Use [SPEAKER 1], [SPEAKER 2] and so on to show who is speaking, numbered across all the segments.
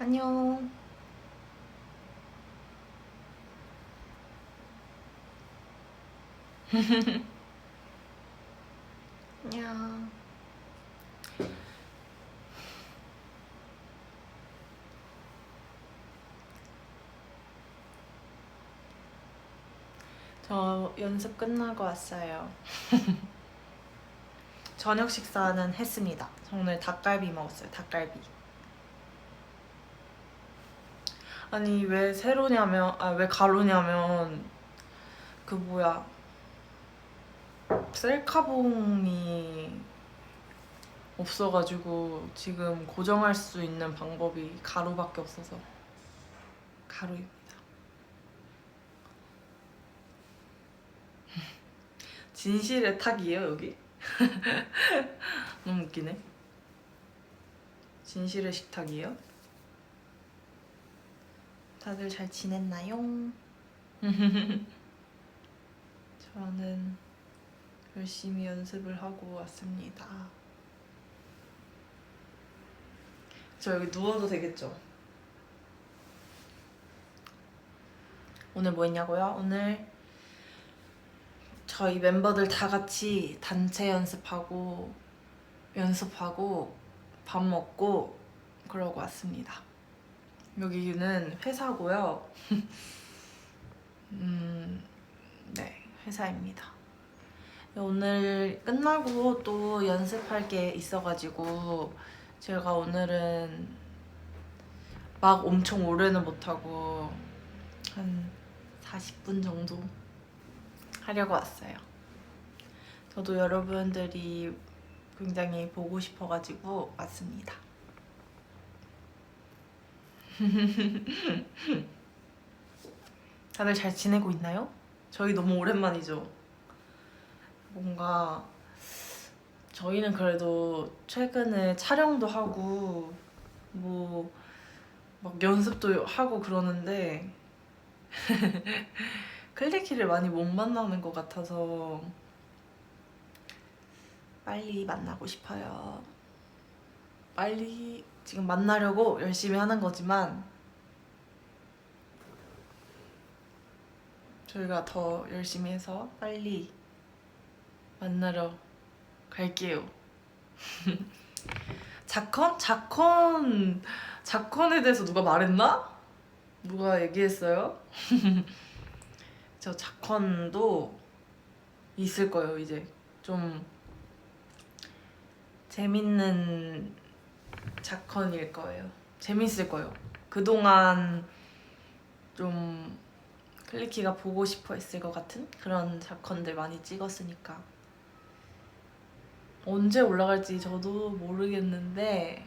[SPEAKER 1] 안녕. 안녕. 저 연습 끝나고 왔어요. 저녁 식사는 했습니다. 저 오늘 닭갈비 먹었어요. 닭갈비. 아니 왜 세로냐면 왜 가로냐면 그 뭐야 셀카봉이 없어가지고 지금 고정할 수 있는 방법이 가로밖에 없어서 가로입니다. 진실의 탁이에요 여기? 너무 웃기네. 진실의 식탁이에요? 다들 잘 지냈나요? 저는 열심히 연습을 하고 왔습니다. 저 여기 누워도 되겠죠? 오늘 뭐 했냐고요? 오늘 저희 멤버들 다 같이 단체 연습하고 밥 먹고 그러고 왔습니다. 여기는 회사고요. 네, 회사입니다. 오늘 끝나고 또 연습할 게 있어가지고 제가 오늘은 막 엄청 오래는 못하고 한 40분 정도 하려고 왔어요. 저도 여러분들이 굉장히 보고 싶어가지고 왔습니다. 다들 잘 지내고 있나요? 저희 너무 오랜만이죠? 뭔가 저희는 그래도 최근에 촬영도 하고 뭐 막 연습도 하고 그러는데 클리키를 많이 못 만나는 것 같아서 빨리 만나고 싶어요. 빨리 지금 만나려고 열심히 하는 거지만 저희가 더 열심히 해서 빨리 만나러 갈게요. 자컨에 대해서 누가 말했나? 누가 얘기했어요? 저 자컨도 있을 거예요. 이제 좀 재밌는 자컨일 거예요. 재밌을 거예요. 그동안 좀 클리키가 보고 싶어 했을 것 같은 그런 자컨들 많이 찍었으니까 언제 올라갈지 저도 모르겠는데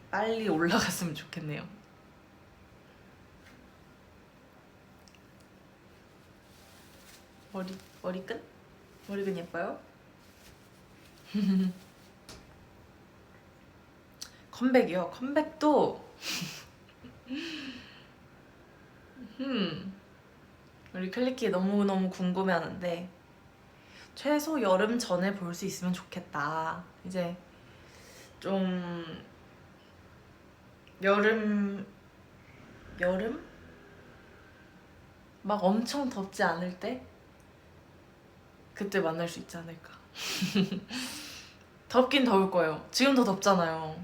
[SPEAKER 1] 빨리 올라갔으면 좋겠네요. 머리끈? 머리끈 예뻐요? 컴백이요? 컴백도 우리 클리키 너무너무 궁금해하는데 최소 여름 전에 볼 수 있으면 좋겠다. 이제 좀 여름 막 엄청 덥지 않을 때 그때 만날 수 있지 않을까. 덥긴 더울 거예요. 지금도 덥잖아요.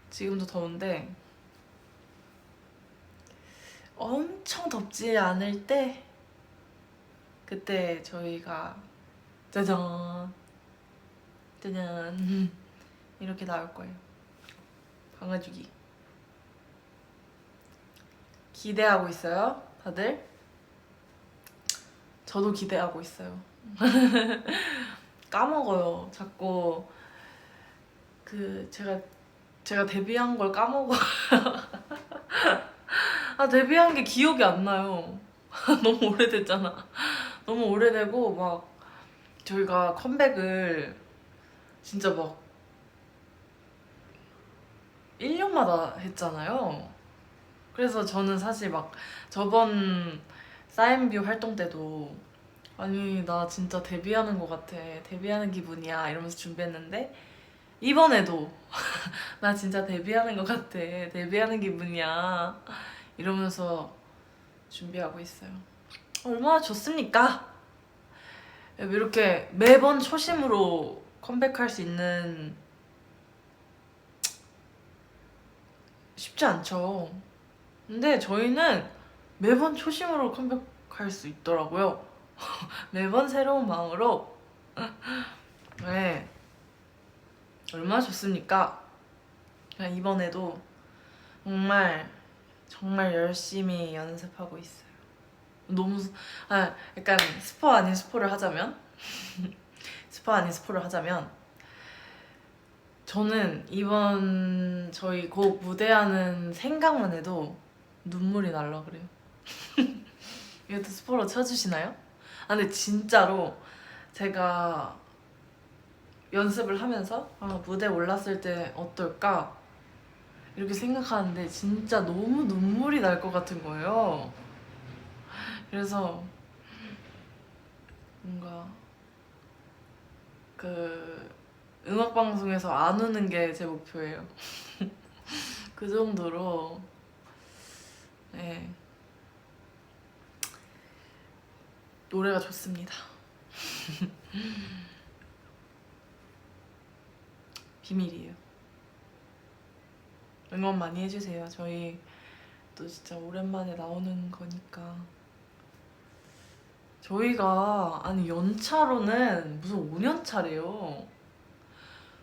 [SPEAKER 1] 지금도 더운데 엄청 덥지 않을 때 그때 저희가 짜잔 짜잔 이렇게 나올 거예요. 강아지기 기대하고 있어요 다들? 저도 기대하고 있어요. 까먹어요 자꾸. 그 제가 데뷔한 걸 까먹어. 데뷔한 게 기억이 안 나요. 너무 오래됐잖아. 너무 오래되고 막 저희가 컴백을 진짜 막 1년마다 했잖아요. 그래서 저는 사실 막 저번 사인뷰 활동 때도 아니 나 진짜 데뷔하는 것 같아. 데뷔하는 기분이야 이러면서 준비했는데 이번에도 나 진짜 데뷔하는 것 같아. 데뷔하는 기분이야 이러면서 준비하고 있어요. 얼마나 좋습니까? 이렇게 매번 초심으로 컴백할 수 있는 쉽지 않죠. 근데 저희는 매번 초심으로 컴백할 수 있더라고요. 매번 새로운 마음으로. 네, 얼마나 좋습니까? 그냥 이번에도 정말 정말 열심히 연습하고 있어요. 너무 약간 스포 아닌 스포를 하자면 스포 아닌 스포를 하자면 저는 이번 저희 곡 무대하는 생각만 해도 눈물이 날라 그래요. 이것도 스포로 쳐주시나요? 아 근데 진짜로 제가 연습을 하면서 무대 올랐을 때 어떨까 이렇게 생각하는데 진짜 너무 눈물이 날 것 같은 거예요. 그래서 뭔가 그 음악 방송에서 안 우는 게 제 목표예요. 그 정도로 네, 노래가 좋습니다. 비밀이에요. 응원 많이 해주세요. 저희 또 진짜 오랜만에 나오는 거니까. 저희가 아니 연차로는 무슨 5년 차래요.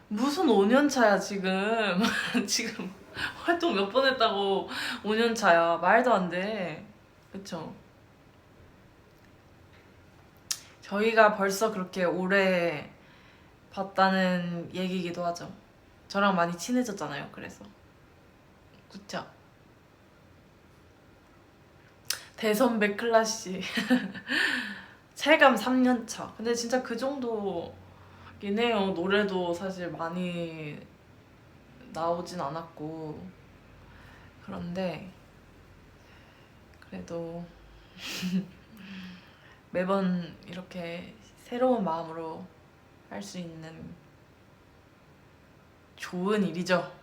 [SPEAKER 1] 무슨 5년 차야 지금. 지금 활동 몇 번 했다고 5년 차야. 말도 안 돼. 그쵸? 저희가 벌써 그렇게 오래 봤다는 얘기기도 하죠. 저랑 많이 친해졌잖아요. 그래서 그쵸? 대선배 클라시. 체감 3년차. 근데 진짜 그 정도긴 해요. 노래도 사실 많이 나오진 않았고. 그런데 그래도 매번 이렇게 새로운 마음으로 할 수 있는 좋은 일이죠.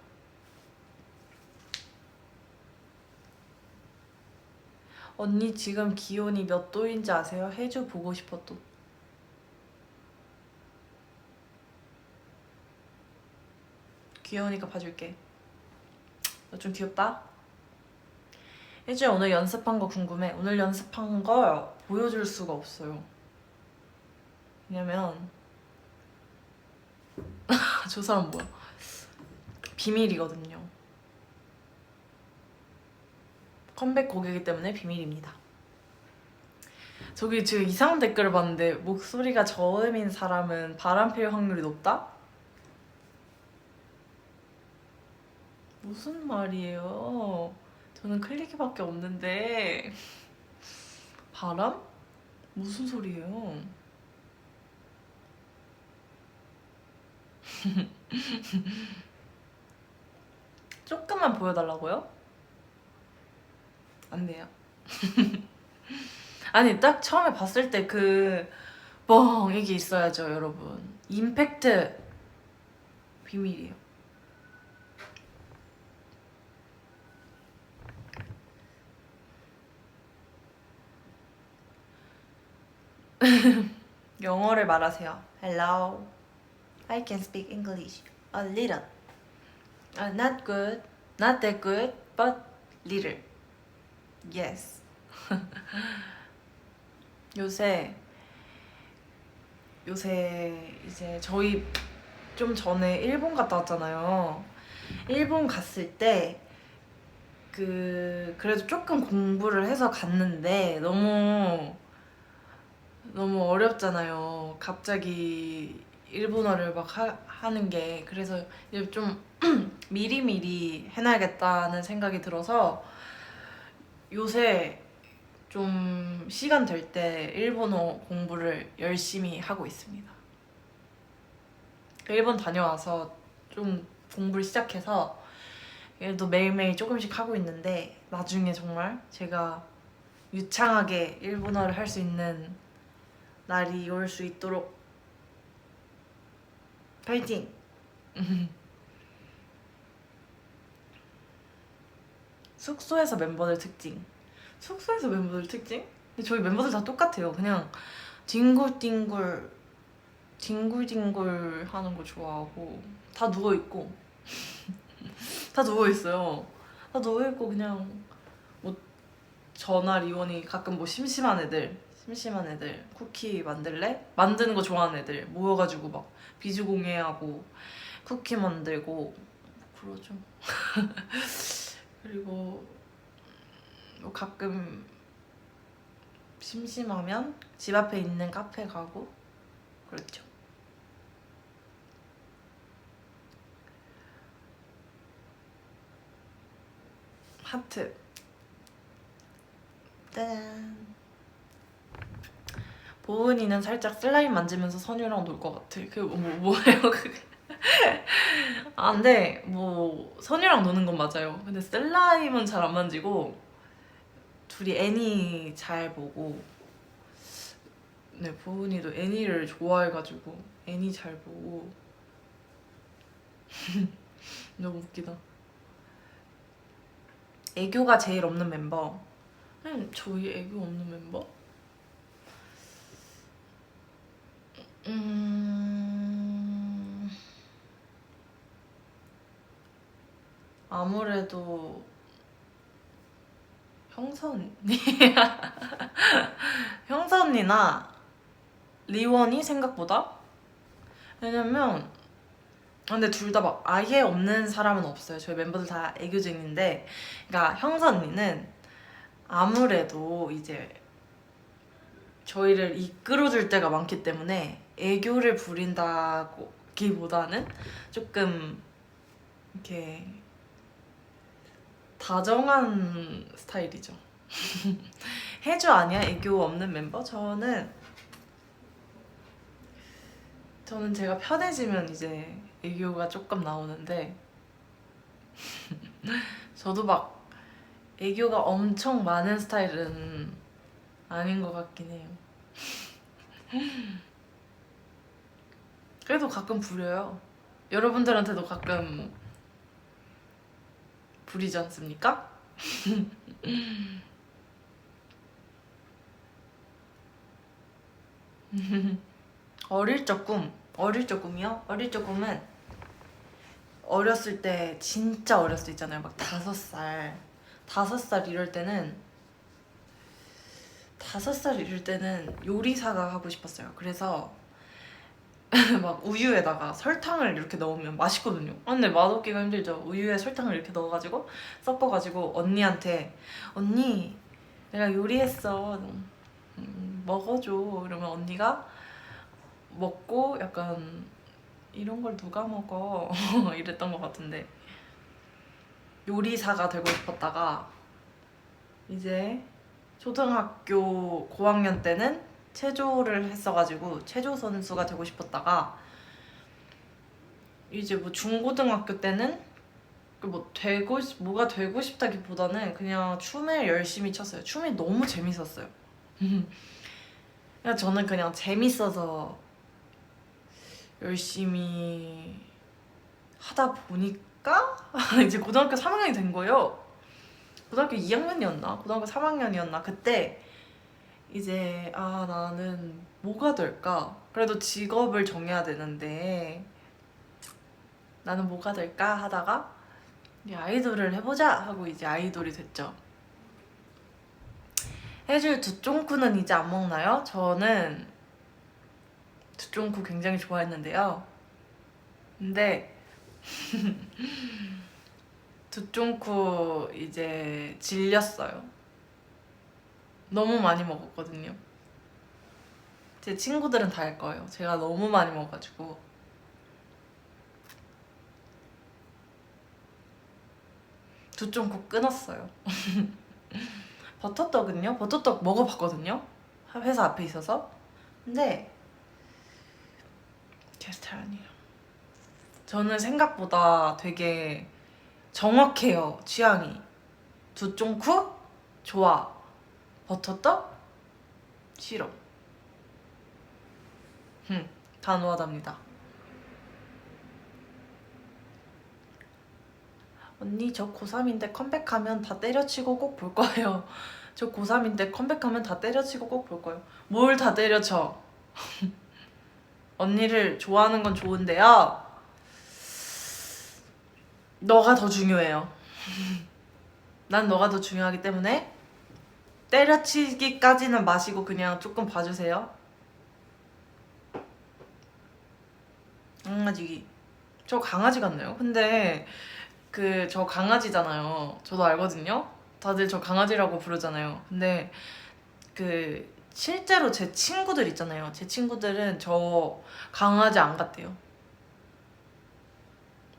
[SPEAKER 1] 언니 지금 기온이 몇 도인지 아세요? 해주 보고 싶어 또. 귀여우니까 봐줄게. 너 좀 귀엽다? 해주야 오늘 연습한 거 궁금해. 오늘 연습한 걸 보여줄 수가 없어요. 왜냐면 저 사람 뭐야? 비밀이거든요. 컴백 곡이기 때문에 비밀입니다. 저기 지금 이상한 댓글을 봤는데 목소리가 저음인 사람은 바람필 확률이 높다? 무슨 말이에요? 저는 클릭이밖에 없는데 바람? 무슨 소리예요? 조금만 보여달라고요? 안 돼요. 아니 딱 처음에 봤을 때 그 뻥 이게 있어야죠 여러분. 임팩트 비밀이에요. 영어를 말하세요. Hello. I can speak English a little. Not good, not that good, but little. Yes. 요새 이제 저희 좀 전에 일본 갔다 왔잖아요. 일본 갔을 때 그래도 조금 공부를 해서 갔는데 너무 어렵잖아요. 갑자기 일본어를 막 하는 게. 그래서 이제 좀 미리미리 해놔야겠다는 생각이 들어서 요새 좀 시간 될 때 일본어 공부를 열심히 하고 있습니다. 일본 다녀와서 좀 공부를 시작해서 얘도 매일매일 조금씩 하고 있는데 나중에 정말 제가 유창하게 일본어를 할 수 있는 날이 올 수 있도록 파이팅! 숙소에서 멤버들 특징. 숙소에서 멤버들 특징? 근데 저희 멤버들 다 똑같아요. 그냥 뒹굴뒹굴 뒹굴뒹굴 하는 거 좋아하고 다 누워있고 다 누워있어요. 다 누워있고 그냥 뭐 저나 리원이 가끔 뭐 심심한 애들 쿠키 만들래? 만드는 거 좋아하는 애들 모여가지고 막 비즈공예하고 쿠키 만들고 그러죠. 그리고 뭐 가끔 심심하면 집 앞에 있는 카페 가고 그렇죠. 하트. 짠. 보은이는 살짝 슬라임 만지면서 선유랑 놀 것 같아. 그게 뭐예요 그게? 아 근데 뭐 선유랑 노는 건 맞아요. 근데 슬라임은 잘 안 만지고 둘이 애니 잘 보고 네 보은이도 애니를 좋아해가지고 애니 잘 보고 너무 웃기다. 애교가 제일 없는 멤버. 저희 애교 없는 멤버? 아무래도 형사 언니 형사 언니나 리원이 생각보다. 왜냐면 근데 둘 다 막 아예 없는 사람은 없어요. 저희 멤버들 다 애교쟁인데 그러니까 형사 언니는 아무래도 이제 저희를 이끌어줄 때가 많기 때문에 애교를 부린다기보다는 조금 이렇게 다정한 스타일이죠. 혜주 아니야? 애교 없는 멤버? 저는 제가 편해지면 이제 애교가 조금 나오는데 저도 막 애교가 엄청 많은 스타일은 아닌 것 같긴 해요. 그래도 가끔 부려요. 여러분들한테도 가끔 부리지 않습니까? 어릴 적 꿈. 어릴 적 꿈이요? 어릴 적 꿈은 어렸을 때 진짜 어렸을 때 있잖아요. 막 5살. 5살 이럴 때는 5살 이럴 때는 요리사가 하고 싶었어요. 그래서 막 우유에다가 설탕을 이렇게 넣으면 맛있거든요. 아, 근데 맛없기가 힘들죠. 우유에 설탕을 이렇게 넣어가지고 섞어가지고 언니한테 언니 내가 요리했어 먹어줘. 이러면 언니가 먹고 약간 이런 걸 누가 먹어 이랬던 것 같은데 요리사가 되고 싶었다가 이제 초등학교 고학년 때는 체조를 했어가지고 체조 선수가 되고 싶었다가 이제 뭐 중고등학교 때는 뭐 뭐가 되고 싶다기보다는 그냥 춤을 열심히 췄어요. 춤이 너무 재밌었어요. 그냥 저는 그냥 재밌어서 열심히 하다 보니까 이제 고등학교 3학년이 된 거예요. 고등학교 2학년이었나? 고등학교 3학년이었나? 그때 이제 아 나는 뭐가 될까? 그래도 직업을 정해야 되는데 나는 뭐가 될까 하다가 이제 아이돌을 해보자 하고 이제 아이돌이 됐죠. 해줄 두쫑쿠는 이제 안 먹나요? 저는 두쫑쿠 굉장히 좋아했는데요. 근데 두쫑쿠 이제 질렸어요. 너무 많이 먹었거든요. 제 친구들은 다 알 거예요. 제가 너무 많이 먹어가지고 두쫑쿠 끊었어요. 버터떡은요? 버터떡 먹어봤거든요? 회사 앞에 있어서. 근데 제 스타일 아니에요. 저는 생각보다 되게 정확해요, 취향이. 두쫑쿠? 좋아. 버터떡? 싫어. 단호하답니다. 언니 저 고3인데 컴백하면 다 때려치고 꼭 볼 거예요. 저 고3인데 컴백하면 다 때려치고 꼭 볼 거예요. 뭘 다 때려쳐? 언니를 좋아하는 건 좋은데요. 너가 더 중요해요. 난 너가 더 중요하기 때문에 때려치기까지는 마시고 그냥 조금 봐주세요. 강아지. 저 강아지 같나요? 근데 저 강아지잖아요. 저도 알거든요. 다들 저 강아지라고 부르잖아요. 근데 실제로 제 친구들 있잖아요. 제 친구들은 저 강아지 안 같대요.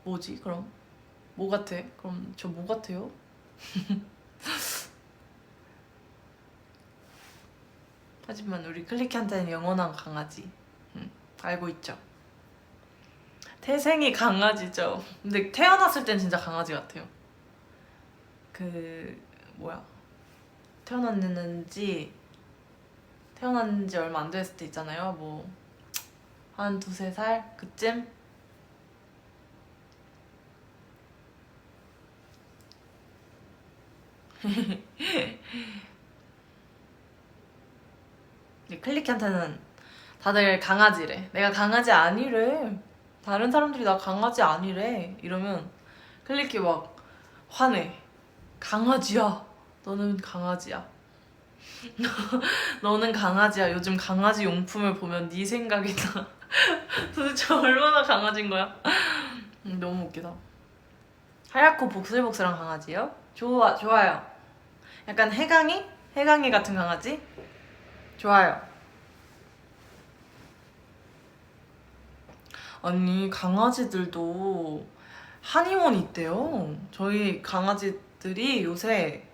[SPEAKER 1] 뭐지 그럼? 뭐 같아? 그럼 저 뭐 같아요? 하지만 우리 클리키한테는 영원한 강아지. 알고 있죠? 태생이 강아지죠. 근데 태어났을 땐 진짜 강아지 같아요. 뭐야, 태어났는지 얼마 안 됐을 때 있잖아요. 뭐 한 2~3살 그쯤? 클리키한테는 다들 강아지래. 내가 강아지 아니래. 다른 사람들이 나 강아지 아니래. 이러면 클리키 막 화내. 강아지야. 너는 강아지야. 너는 강아지야. 요즘 강아지 용품을 보면 네 생각이 나. 도대체 얼마나 강아지인 거야? 너무 웃기다. 하얗고 복슬복슬한 강아지요? 좋아요. 약간 해강이 같은 강아지? 좋아요. 아니, 강아지들도 한의원이 있대요. 저희 강아지들이 요새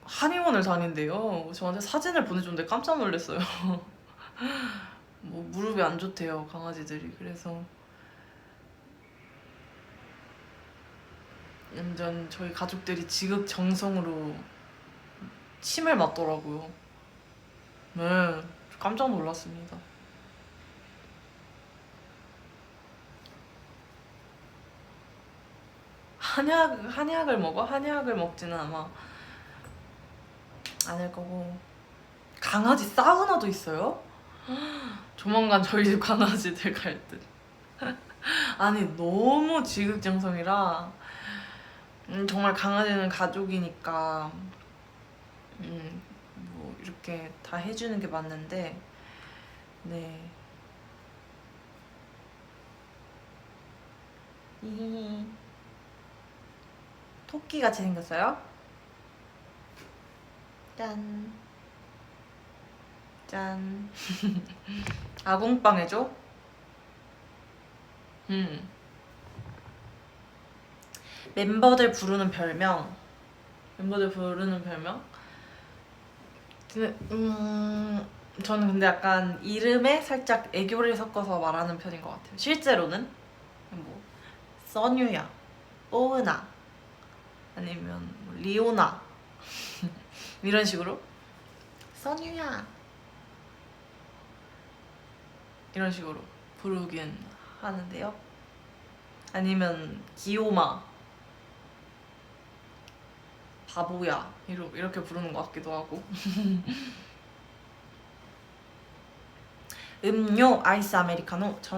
[SPEAKER 1] 한의원을 다닌대요. 저한테 사진을 보내줬는데 깜짝 놀랐어요. 뭐 무릎이 안 좋대요, 강아지들이. 그래서 완전 저희 가족들이 지극정성으로 침을 맞더라고요. 네, 깜짝 놀랐습니다. 한약을 먹어? 한약을 먹지는 아마 않을 거고. 강아지 사우나도 있어요? 조만간 저희 집 강아지들 갈 듯. 아니, 너무 지극정성이라 정말 강아지는 가족이니까 뭐 이렇게 다 해주는 게 맞는데, 네. 토끼같이 생겼어요? 짠. 짠. 아궁빵 해줘? 멤버들 부르는 별명. 저는 근데 약간 이름에 살짝 애교를 섞어서 말하는 편인 것 같아요. 실제로는 뭐 써뉴야, 오은아, 아니면 뭐 리오나 이런 식으로 써뉴야 이런 식으로 부르긴 하는데요. 아니면 기요마, 바보야 이렇게 부르는 것 같기도 하고. 음료 아이스 아메리카노. 저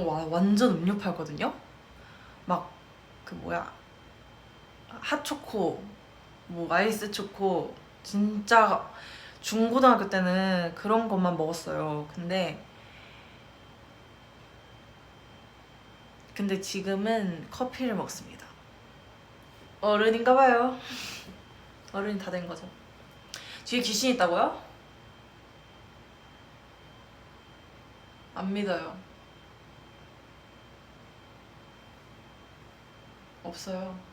[SPEAKER 1] 완전 음료 팔거든요. 막 핫초코, 뭐 아이스 초코, 진짜 중고등학교 때는 그런 것만 먹었어요. 근데 지금은 커피를 먹습니다. 어른인가 봐요. 어른이 다 된 거죠. 뒤에 귀신 있다고요? 안 믿어요. 없어요.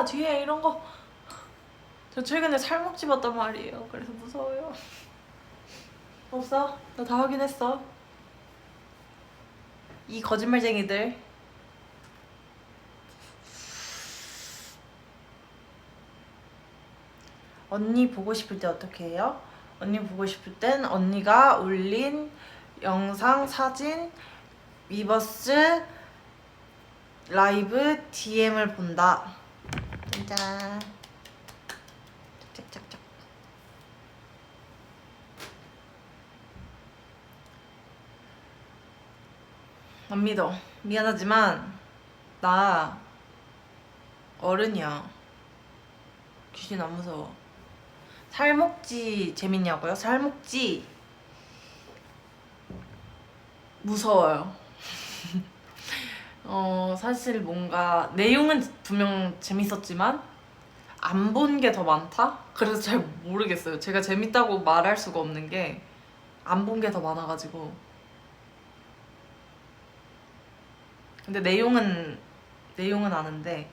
[SPEAKER 1] 뒤에 이런 거. 저 최근에 살목 집었단 말이에요. 그래서 무서워요. 없어. 나 다 확인했어. 이 거짓말쟁이들. 언니 보고 싶을 때 어떻게 해요? 언니 보고 싶을 땐 언니가 올린 영상, 사진, 위버스, 라이브, DM을 본다. 짠짠. 짝짝짝. 안 믿어. 미안하지만 나 어른이야. 귀신 안 무서워. 살목지 재밌냐고요? 살목지 무서워요. 사실 뭔가 내용은 분명 재밌었지만 안 본 게 더 많다? 그래서 잘 모르겠어요. 제가 재밌다고 말할 수가 없는 게 안 본 게 더 많아가지고. 근데 내용은 아는데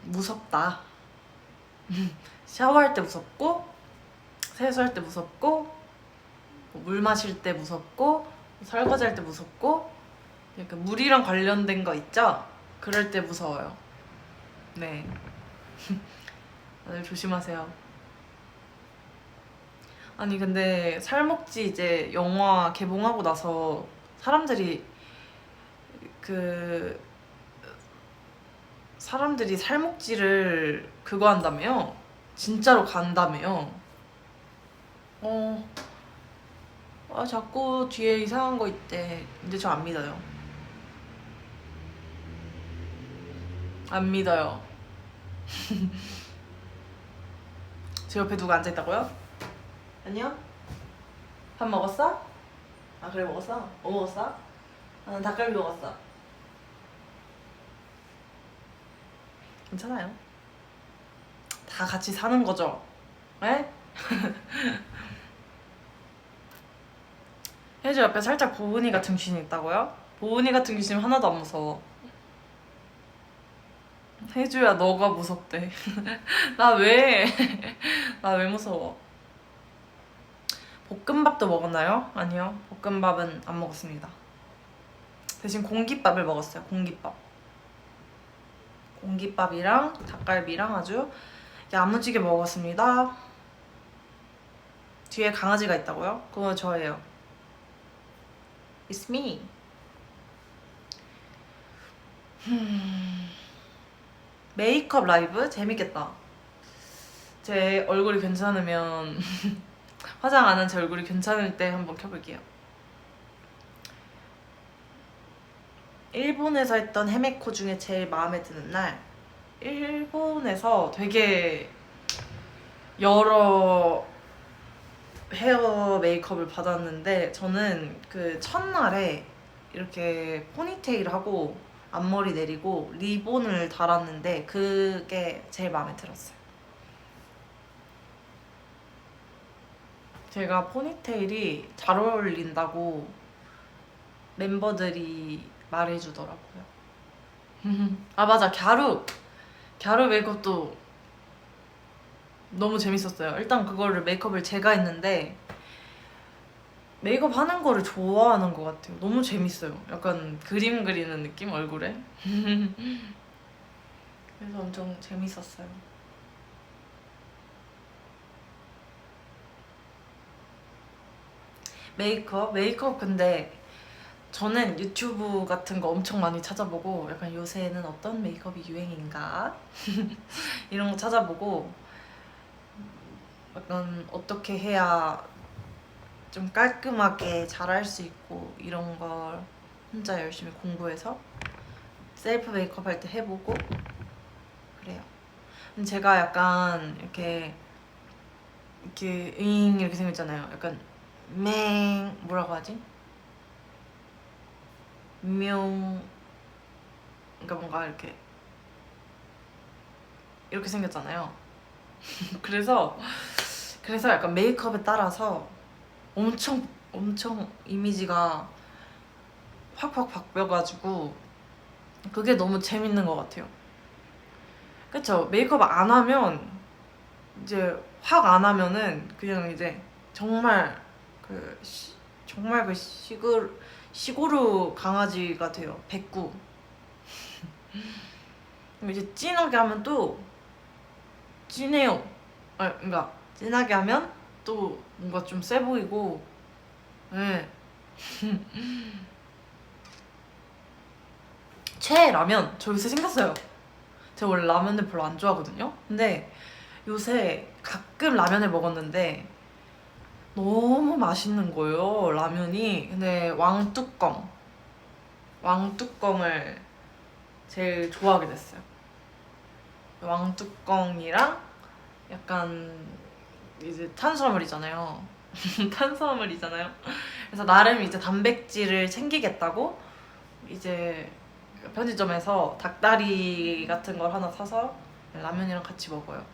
[SPEAKER 1] 무섭다. 샤워할 때 무섭고, 세수할 때 무섭고, 물 마실 때 무섭고, 설거지할 때 무섭고, 약간 물이랑 관련된 거 있죠? 그럴 때 무서워요. 네. 다들 조심하세요. 아니 근데 살목지 이제 영화 개봉하고 나서 사람들이 살목지를 그거 한다며요? 진짜로 간다며요? 자꾸 뒤에 이상한 거 있대. 근데 저 안 믿어요. 안 믿어요. 제 옆에 누가 앉아있다고요? 아니요? 밥 먹었어? 아 그래 먹었어? 뭐 먹었어? 나는 닭갈비 먹었어. 괜찮아요. 다 같이 사는 거죠? 에? 혜주 옆에 살짝 보은이 같은 귀신이 있다고요? 보은이 같은 귀신 하나도 안 무서워. 혜주야 너가 무섭대. 나 왜? 나 왜 무서워? 볶음밥도 먹었나요? 아니요. 볶음밥은 안 먹었습니다. 대신 공깃밥을 먹었어요. 공깃밥이랑 닭갈비랑 아주 야무지게 먹었습니다. 뒤에 강아지가 있다고요? 그거 저예요. It's me. 메이크업 라이브? 재밌겠다. 제 얼굴이 괜찮으면 화장 안 한 제 얼굴이 괜찮을 때 한번 켜볼게요. 일본에서 했던 헤메코 중에 제일 마음에 드는 날. 일본에서 되게 여러 헤어 메이크업을 받았는데 저는 그 첫날에 이렇게 포니테일 하고 앞머리 내리고 리본을 달았는데 그게 제일 마음에 들었어요. 제가 포니테일이 잘 어울린다고 멤버들이 말해주더라고요. 아 맞아, 갸루 메이크업도 너무 재밌었어요. 일단 그거를 메이크업을 제가 했는데 메이크업 하는 거를 좋아하는 것 같아요. 너무 재밌어요. 약간 그림 그리는 느낌? 얼굴에. 그래서 엄청 재밌었어요. 메이크업 근데 저는 유튜브 같은 거 엄청 많이 찾아보고 약간 요새는 어떤 메이크업이 유행인가? 이런 거 찾아보고 약간 어떻게 해야 좀 깔끔하게 잘할 수 있고 이런 걸 혼자 열심히 공부해서 셀프 메이크업 할 때 해보고 그래요. 근데 제가 약간 이렇게 이렇게 생겼잖아요. 약간 뭐라고 하지? 그러니까 뭔가 이렇게 생겼잖아요. 그래서 약간 메이크업에 따라서 엄청 이미지가 확 바뀌어가지고 그게 너무 재밌는 것 같아요. 그쵸? 메이크업 안 하면 이제 확 안 하면은 그냥 이제 정말 정말 시골우 강아지가 돼요. 백구. 이제 진하게 하면 또 진해요. 그러니까 진하게 하면 또 뭔가 좀 세 보이고. 네. 최애 라면 저 요새 생겼어요. 제가 원래 라면을 별로 안 좋아하거든요. 근데 요새 가끔 라면을 먹었는데 너무 맛있는 거예요, 라면이. 근데 왕뚜껑을 제일 좋아하게 됐어요. 왕뚜껑이랑 약간 이제 탄수화물이잖아요. 탄수화물이잖아요. 그래서 나름 이제 단백질을 챙기겠다고 이제 편의점에서 닭다리 같은 걸 하나 사서 라면이랑 같이 먹어요.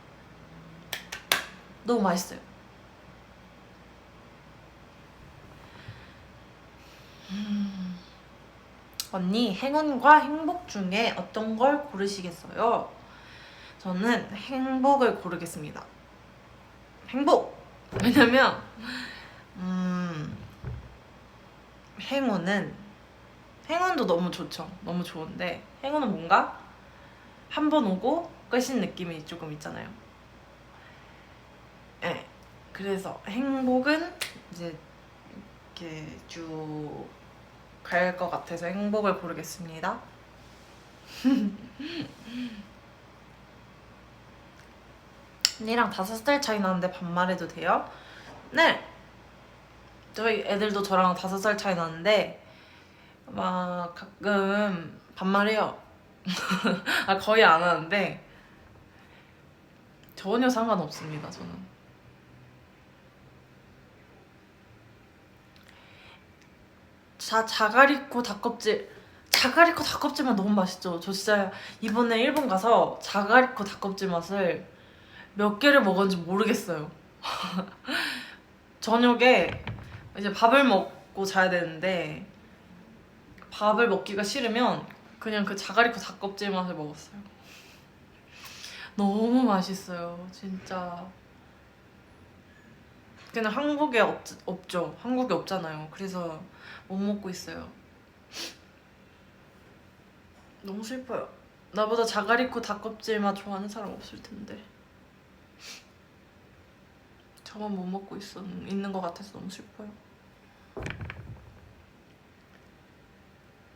[SPEAKER 1] 너무 맛있어요. 언니, 행운과 행복 중에 어떤 걸 고르시겠어요? 저는 행복을 고르겠습니다. 행복! 왜냐면 행운도 너무 좋죠. 너무 좋은데 행운은 뭔가 한 번 오고 끝인 느낌이 조금 있잖아요. 네. 그래서 행복은 이제 이렇게 쭉 갈 것 같아서 행복을 고르겠습니다. 언니랑 5살 차이 나는데 반말해도 돼요? 네! 저희 애들도 저랑 5살 차이 나는데 막 가끔 반말해요. 아, 거의 안 하는데 전혀 상관없습니다, 저는. 자가리코 닭껍질만 너무 맛있죠. 저 진짜 이번에 일본 가서 자가리코 닭껍질 맛을 몇 개를 먹었는지 모르겠어요. 저녁에 이제 밥을 먹고 자야 되는데 밥을 먹기가 싫으면 그냥 그 자가리코 닭껍질 맛을 먹었어요. 너무 맛있어요, 진짜. 근데 한국에 없죠. 한국에 없잖아요. 그래서 못 먹고 있어요. 너무 슬퍼요. 나보다 자가리코 닭껍질 맛 좋아하는 사람 없을 텐데 저만 못 먹고 있는 것 같아서 너무 슬퍼요.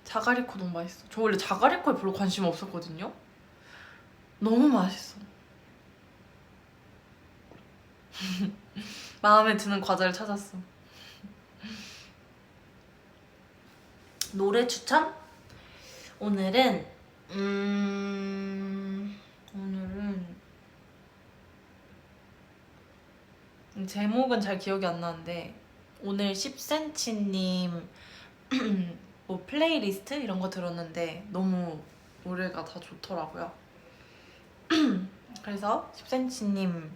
[SPEAKER 1] 자가리코 너무 맛있어. 저 원래 자가리코에 별로 관심 없었거든요. 너무 맛있어. 마음에 드는 과자를 찾았어. 노래 추천? 오늘은 제목은 잘 기억이 안 나는데 오늘 10cm님 뭐 플레이리스트 이런 거 들었는데 너무 노래가 다 좋더라고요. 그래서 10cm님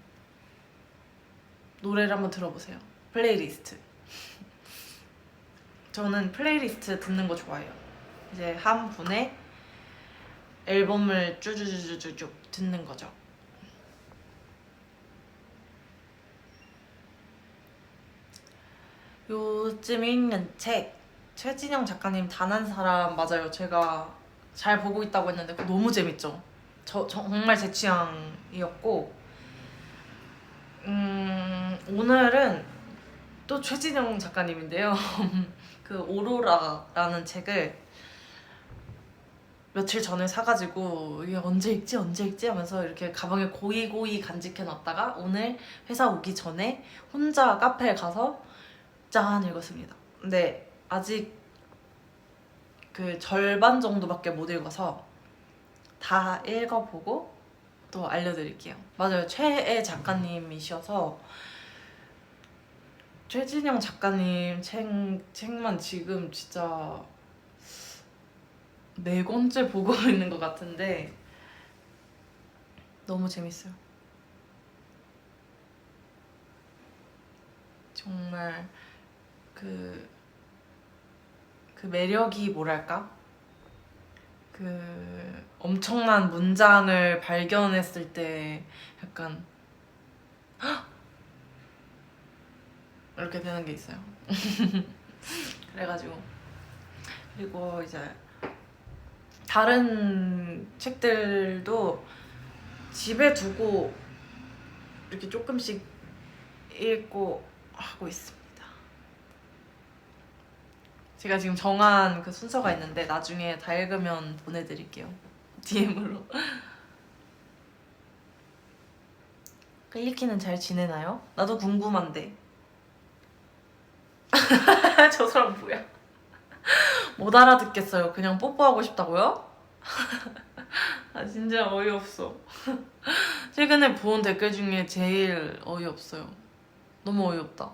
[SPEAKER 1] 노래를 한번 들어보세요. 플레이리스트. 저는 플레이리스트 듣는 거 좋아해요. 이제 한 분의 앨범을 쭈쭈쭈쭈쭉 듣는 거죠. 요즘 읽는 책 최진영 작가님 단 한 사람 맞아요. 제가 잘 보고 있다고 했는데 그거 너무 재밌죠. 정말 제 취향이었고 오늘은 또 최진영 작가님인데요. 그 오로라라는 책을 며칠 전에 사가지고 이게 언제 읽지 하면서 이렇게 가방에 고이고이 간직해 놨다가 오늘 회사 오기 전에 혼자 카페에 가서 짠 읽었습니다. 근데 아직 그 절반 정도밖에 못 읽어서 다 읽어보고 또 알려드릴게요. 맞아요. 최애 작가님이셔서 최진영 작가님 책만 지금 진짜 4권째 보고 있는 것 같은데 너무 재밌어요. 정말 그 매력이 뭐랄까? 그 엄청난 문장을 발견했을 때 약간 이렇게 되는 게 있어요. 그래가지고 그리고 이제 다른 책들도 집에 두고 이렇게 조금씩 읽고 하고 있습니다. 제가 지금 정한 그 순서가 있는데 나중에 다 읽으면 보내드릴게요. DM으로. 클리키는 잘 지내나요? 나도 궁금한데. 저 사람 뭐야? 못 알아듣겠어요. 그냥 뽀뽀하고 싶다고요? 아 진짜 어이없어. 최근에 본 댓글 중에 제일 어이없어요. 너무 어이없다.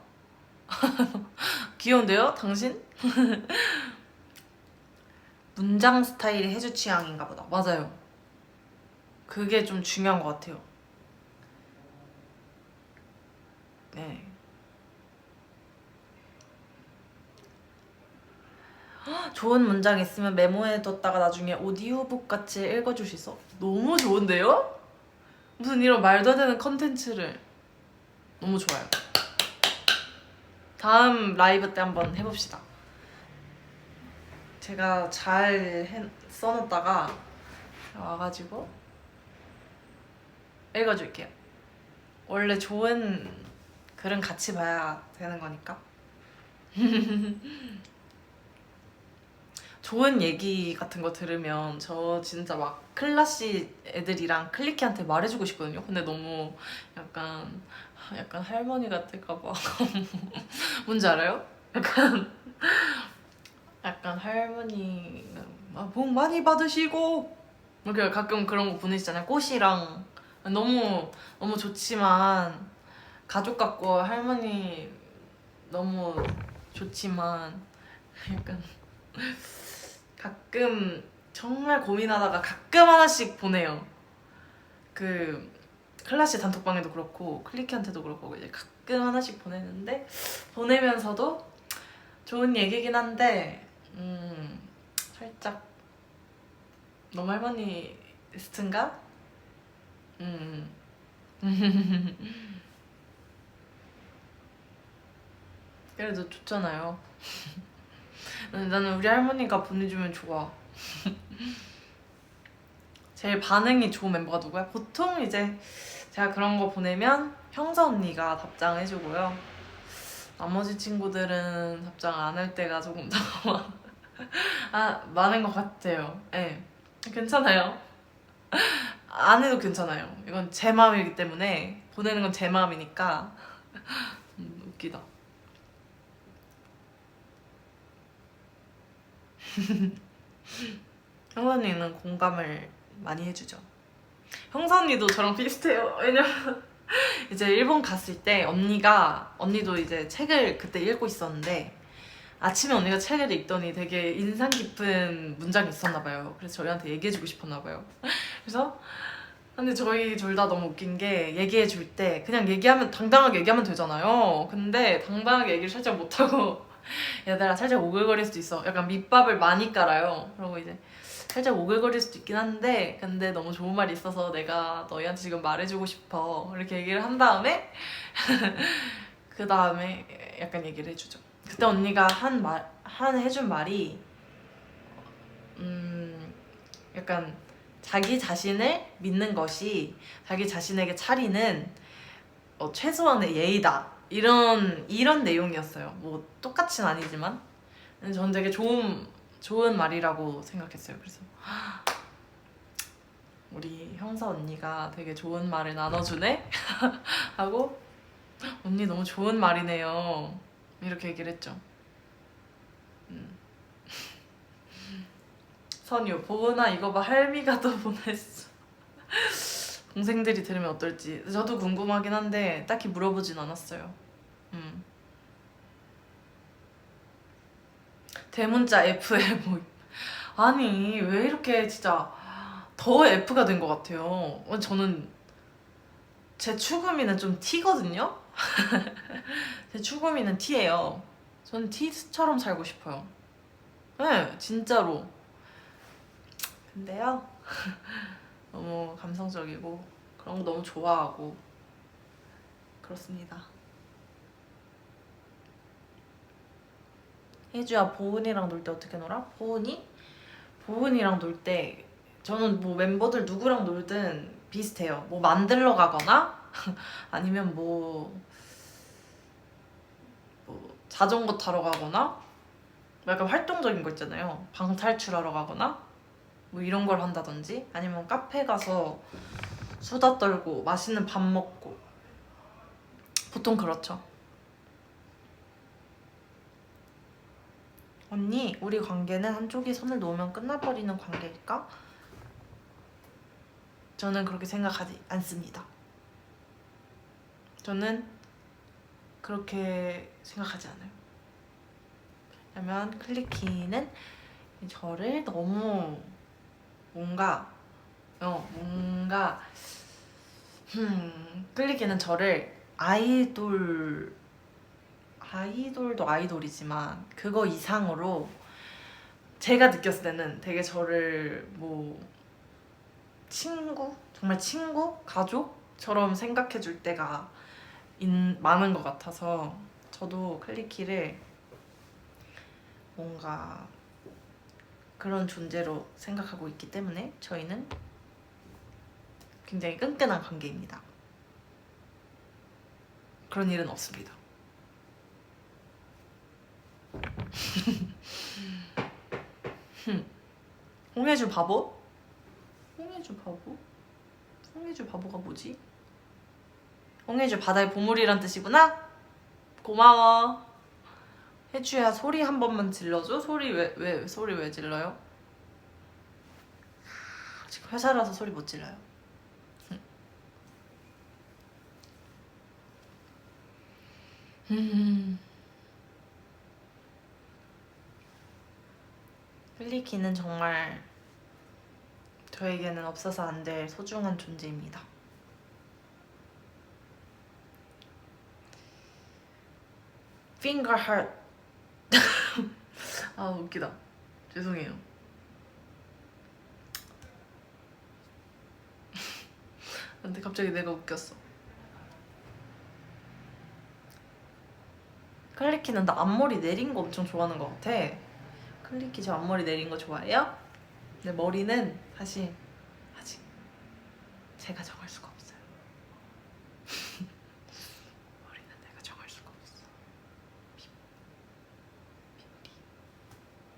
[SPEAKER 1] 귀여운데요? 당신? 문장 스타일이 해주 취향인가 보다. 맞아요. 그게 좀 중요한 것 같아요. 네. 좋은 문장 있으면 메모해뒀다가 나중에 오디오북 같이 읽어줄 수 있어? 너무 좋은데요? 무슨 이런 말도 안 되는 컨텐츠를. 너무 좋아요. 다음 라이브 때 한번 해봅시다. 제가 잘 써놨다가 와가지고 읽어줄게요. 원래 좋은 글은 같이 봐야 되는 거니까. 좋은 얘기 같은 거 들으면 저 진짜 막 클라시 애들이랑 클리키한테 말해주고 싶거든요. 근데 너무 약간 할머니 같을까 봐. 뭔지 알아요? 약간 할머니 복 많이 받으시고 이렇게 가끔 그런 거 보내시잖아요. 꽃이랑 너무 좋지만 가족 같고 할머니 너무 좋지만 약간 가끔 정말 고민하다가 가끔 하나씩 보내요. 그 클라시 단톡방에도 그렇고 클리키한테도 그렇고 이제 가끔 하나씩 보내는데 보내면서도 좋은 얘기긴 한데 살짝 너무 할머니스트인가? 그래도 좋잖아요. 나는 우리 할머니가 보내주면 좋아. 제일 반응이 좋은 멤버가 누구야? 보통 이제 제가 그런 거 보내면 형사 언니가 답장해주고요. 나머지 친구들은 답장 안 할 때가 조금 더 많은 것 같아요. 네. 괜찮아요. 안 해도 괜찮아요. 이건 제 마음이기 때문에 보내는 건 제 마음이니까. 웃기다. 형사 언니는 공감을 많이 해주죠. 형사 언니도 저랑 비슷해요. 왜냐면 이제 일본 갔을 때 언니도 이제 책을 그때 읽고 있었는데 아침에 언니가 책을 읽더니 되게 인상 깊은 문장이 있었나 봐요. 그래서 저희한테 얘기해주고 싶었나 봐요. 그래서 근데 저희 둘 다 너무 웃긴 게 얘기해줄 때 그냥 당당하게 얘기하면 되잖아요. 근데 당당하게 얘기를 살짝 못하고 얘들아 살짝 오글거릴 수도 있어. 약간 밑밥을 많이 깔아요. 그리고 이제 살짝 오글거릴 수도 있긴 한데 근데 너무 좋은 말이 있어서 내가 너희한테 지금 말해주고 싶어 이렇게 얘기를 한 다음에 그 다음에 약간 얘기를 해주죠. 그때 언니가 해준 말이 약간 자기 자신을 믿는 것이 자기 자신에게 차리는 최소한의 예의다 이런 내용이었어요. 뭐 똑같진 아니지만 저는 되게 좋은 말이라고 생각했어요. 그래서 우리 형사 언니가 되게 좋은 말을 나눠주네? 하고 언니 너무 좋은 말이네요 이렇게 얘기를 했죠. 선유 보은아 이거 봐 할미가 또 보냈어. 동생들이 들으면 어떨지 저도 궁금하긴 한데 딱히 물어보진 않았어요. 대문자 F에 모임. 아니 왜 이렇게 진짜 더 F가 된 것 같아요. 저는 제 추구미는 좀 T거든요? 제 추구미는 T예요. 저는 T처럼 살고 싶어요. 네 진짜로. 근데요 너무 감성적이고 그런 거 너무 좋아하고 그렇습니다. 혜주야 보은이랑 놀 때 어떻게 놀아? 보은이랑 놀 때 저는 뭐 멤버들 누구랑 놀든 비슷해요. 뭐 만들러 가거나 아니면 뭐 자전거 타러 가거나 약간 활동적인 거 있잖아요. 방 탈출하러 가거나 뭐 이런 걸 한다든지 아니면 카페 가서 수다 떨고 맛있는 밥 먹고 보통 그렇죠. 언니, 우리 관계는 한쪽이 선을 놓으면 끝나버리는 관계일까? 저는 그렇게 생각하지 않습니다. 저는 그렇게 생각하지 않아요. 왜냐면 클리키는 저를 너무 뭔가 클리키는 저를 아이돌도 아이돌이지만 그거 이상으로 제가 느꼈을 때는 되게 저를 뭐 친구? 정말 친구? 가족처럼 생각해 줄 때가 많은 것 같아서 저도 클리키를 뭔가 그런 존재로 생각하고 있기 때문에 저희는 굉장히 끈끈한 관계입니다. 그런 일은 없습니다. 홍해주 바보? 홍해주 바보? 홍해주 바보가 뭐지? 홍해주 바다의 보물이란 뜻이구나? 고마워. 해주야, 소리 한 번만 질러줘? 소리 왜 질러요? 지금 회사라서 소리 못 질러요. 클리키는 정말 저에게는 없어서 안 될 소중한 존재입니다. Finger heart. 아, 웃기다. 죄송해요. 근데 갑자기 내가 웃겼어. 클리키는 나 앞머리 내린 거 엄청 좋아하는 것 같아. 클리키 저 앞머리 내린 거 좋아해요? 근데 머리는 사실 아직 제가 정할 수가 없어요. 머리는 내가 정할 수가 없어.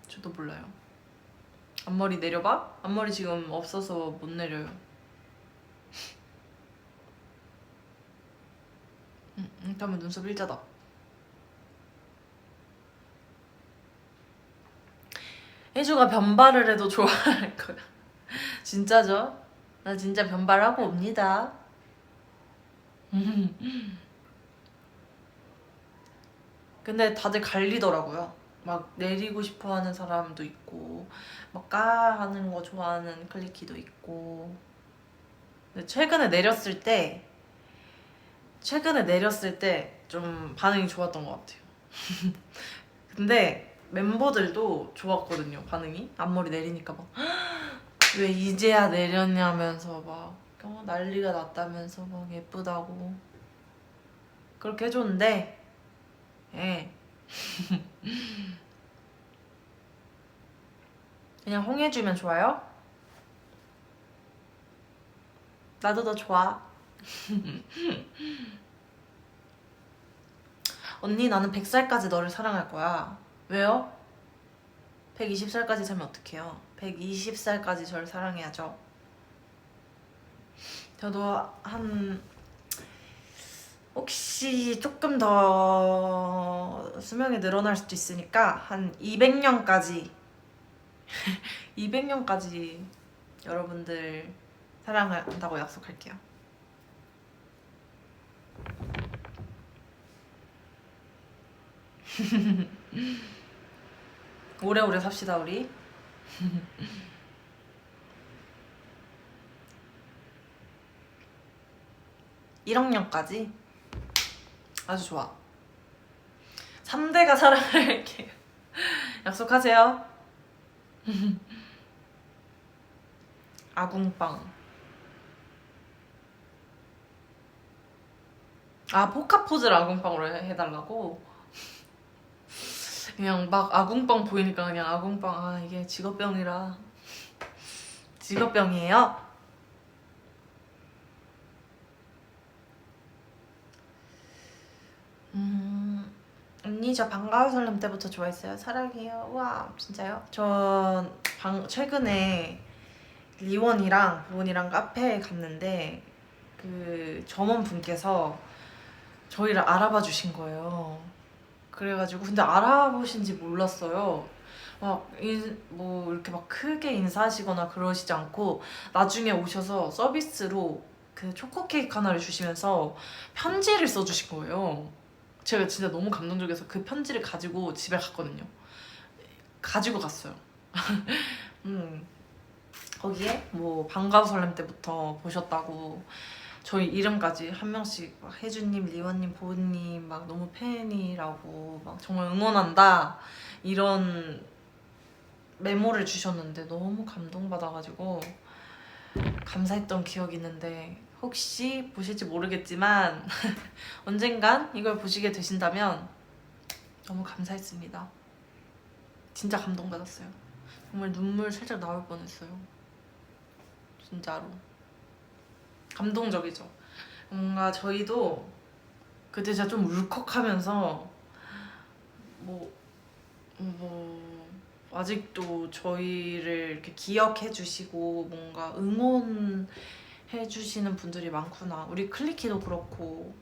[SPEAKER 1] 저도 몰라요. 앞머리 내려봐? 앞머리 지금 없어서 못 내려요. 그러면 눈썹 일자다. 혜주가 변발을 해도 좋아할 거야. 진짜죠? 나 진짜 변발하고 옵니다. 근데 다들 갈리더라고요. 막 내리고 싶어 하는 사람도 있고 막 까하는 거 좋아하는 클리키도 있고. 근데 최근에 내렸을 때 좀 반응이 좋았던 것 같아요. 근데 멤버들도 좋았거든요, 반응이. 앞머리 내리니까 막 왜 이제야 내렸냐면서 막 난리가 났다면서 막 예쁘다고 그렇게 해줬는데 예. 그냥 홍해주면 좋아요? 나도 너 좋아. 언니, 나는 100살까지 너를 사랑할 거야. 왜요? 120살까지 살면 어떡해요? 120살까지 저를 사랑해야죠. 저도 혹시 조금 더 수명이 늘어날 수도 있으니까 한 200년까지 200년까지 여러분들 사랑한다고 약속할게요. 오래오래 삽시다 우리. 1억년까지? 아주 좋아. 3대가 사랑할게요. 약속하세요. 아궁빵. 아, 포카포즈를 아궁빵으로 해달라고? 그냥 막 아궁빵 보이니까 그냥 아궁빵. 아, 이게 직업병이라. 직업병이에요? 언니 저 반가운 설렘 때부터 좋아했어요. 사랑해요. 우와 진짜요? 전 최근에 리원이랑 보은이랑 카페에 갔는데 그 점원분께서 저희를 알아봐 주신 거예요. 그래가지고 근데 알아보신지 몰랐어요. 뭐 이렇게 막 크게 인사하시거나 그러시지 않고 나중에 오셔서 서비스로 그 초코 케이크 하나를 주시면서 편지를 써주신 거예요. 제가 진짜 너무 감동적이어서 그 편지를 가지고 집에 갔거든요. 가지고 갔어요. 거기에 뭐 반가운 설렘 때부터 보셨다고 저희 이름까지 한 명씩 막 혜주님, 리원님, 보은님 막 너무 팬이라고 막 정말 응원한다 이런 메모를 주셨는데 너무 감동받아가지고 감사했던 기억이 있는데 혹시 보실지 모르겠지만 언젠간 이걸 보시게 되신다면 너무 감사했습니다. 진짜 감동받았어요. 정말 눈물 살짝 나올 뻔했어요. 진짜로 감동적이죠. 뭔가 저희도 그때 진짜 좀 울컥하면서 뭐 아직도 저희를 이렇게 기억해 주시고 뭔가 응원해 주시는 분들이 많구나. 우리 클리키도 그렇고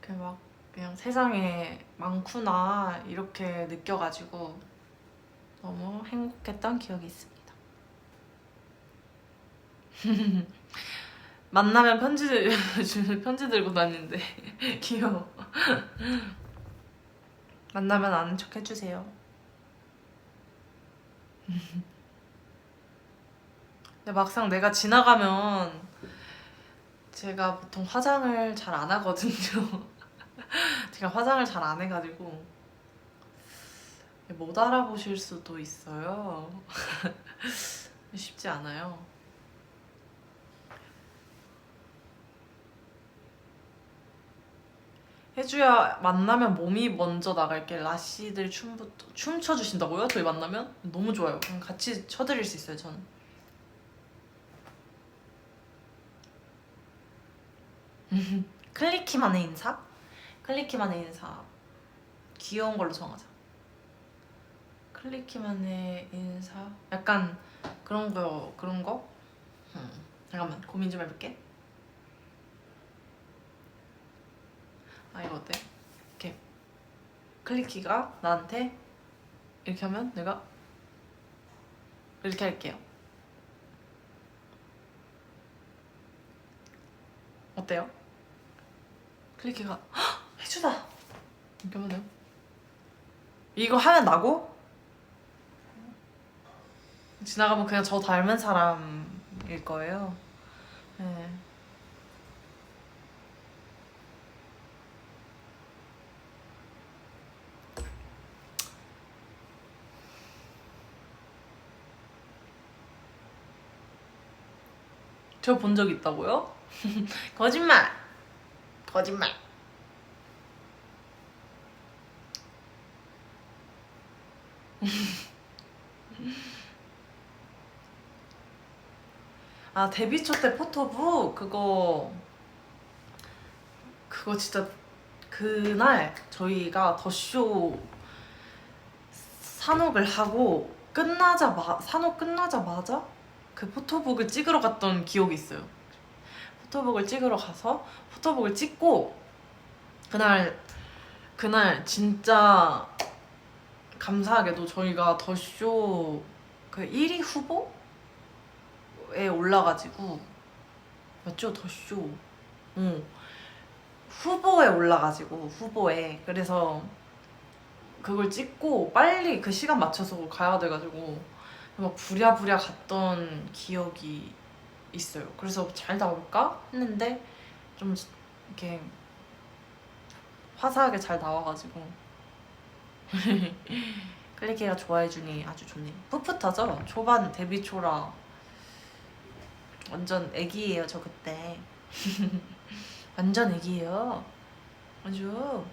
[SPEAKER 1] 그냥 세상에 많구나 이렇게 느껴가지고 너무 행복했던 기억이 있습니다. 만나면 편지 들고 다니는데 귀여워. 만나면 아는 척 해주세요. 근데 막상 내가 지나가면 제가 보통 화장을 잘 안 하거든요. 제가 화장을 잘 안 해가지고 못 알아보실 수도 있어요. 쉽지 않아요. 혜주야 만나면 몸이 먼저 나갈게. 라씨들 춤 춰주신다고요? 저희 만나면? 너무 좋아요. 그럼 같이 춰드릴 수 있어요 저는. 클리키만의 인사? 클리키만의 인사 귀여운 걸로 정하자. 클리키만의 인사 약간 그런 거? 잠깐만 고민 좀 해볼게. 이거 어때? 이렇게 클리키가 나한테 이렇게 하면 내가 이렇게 할게요. 어때요? 클리키가 해주다 이렇게 하면 돼요. 이거 하면 나고 지나가면 그냥 저 닮은 사람일 거예요. 네. 저 본 적 있다고요? 거짓말! 거짓말! 데뷔 초 때 포토북 그거 진짜 그날 저희가 더쇼 산옥을 하고 산옥 끝나자마자 그 포토북을 찍으러 갔던 기억이 있어요. 포토북을 찍으러 가서 포토북을 찍고 그날 진짜 감사하게도 저희가 더쇼 그 1위 후보에 올라가지고 맞죠? 더쇼 후보에 올라가지고 후보에 그래서 그걸 찍고 빨리 그 시간 맞춰서 가야 돼가지고 막 부랴부랴 갔던 기억이 있어요. 그래서 잘 나올까 했는데 좀 이렇게 화사하게 잘 나와가지고 클리키가 좋아해주니 아주 좋네. 풋풋하죠? 초반 데뷔 초라 완전 애기예요 저 그때. 완전 애기예요. 아주.